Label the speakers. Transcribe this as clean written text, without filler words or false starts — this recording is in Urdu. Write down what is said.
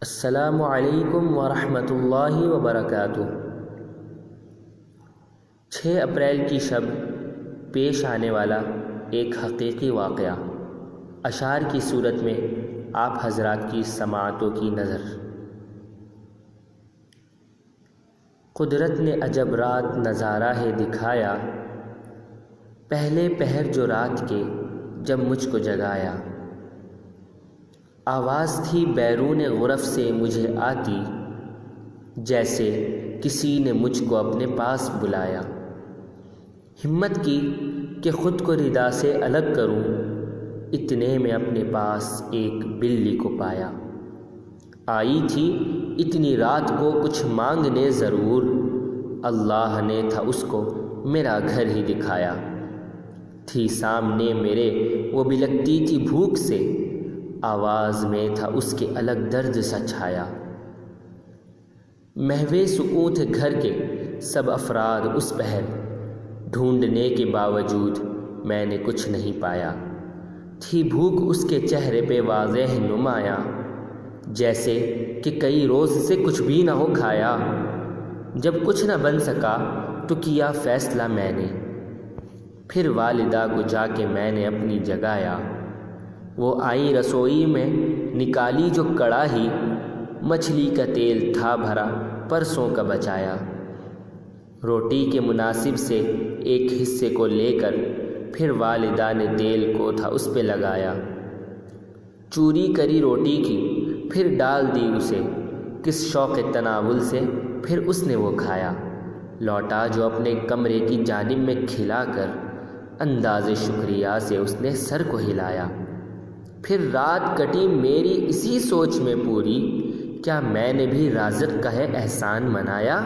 Speaker 1: السلام علیکم ورحمۃ اللہ وبرکاتہ۔ 6 اپریل کی شب پیش آنے والا ایک حقیقی واقعہ، اشعار کی صورت میں آپ حضرات کی سماعتوں کی نظر۔ قدرت نے عجب رات نظارہ ہے دکھایا، پہلے پہر جو رات کے جب مجھ کو جگایا۔ آواز تھی بیرون غرف سے مجھے آتی، جیسے کسی نے مجھ کو اپنے پاس بلایا۔ ہمت کی کہ خود کو ردا سے الگ کروں، اتنے میں اپنے پاس ایک بلی کو پایا۔ آئی تھی اتنی رات کو کچھ مانگنے ضرور، اللہ نے تھا اس کو میرا گھر ہی دکھایا۔ تھی سامنے میرے وہ بلکتی تھی بھوک سے، آواز میں تھا اس کے الگ درد سا چھایا۔ محو سکون تھے گھر کے سب افراد اس پہر، ڈھونڈنے کے باوجود میں نے کچھ نہیں پایا۔ تھی بھوک اس کے چہرے پہ واضح نمایاں، جیسے کہ کئی روز سے کچھ بھی نہ ہو کھایا۔ جب کچھ نہ بن سکا تو کیا فیصلہ میں نے، پھر والدہ کو جا کے میں نے اپنی جگایا۔ وہ آئی رسوئی میں نکالی جو کڑاہی، مچھلی کا تیل تھا بھرا پرسوں کا بچایا۔ روٹی کے مناسب سے ایک حصے کو لے کر پھر والدہ نے تیل کو تھا اس پہ لگایا۔ چوری کری روٹی کی پھر ڈال دی اسے، کس شوق تناول سے پھر اس نے وہ کھایا۔ لوٹا جو اپنے کمرے کی جانب میں کھلا کر، انداز شکریہ سے اس نے سر کو ہلایا۔ پھر رات کٹی میری اسی سوچ میں پوری، کیا میں نے بھی رازق کا ہے احسان منایا؟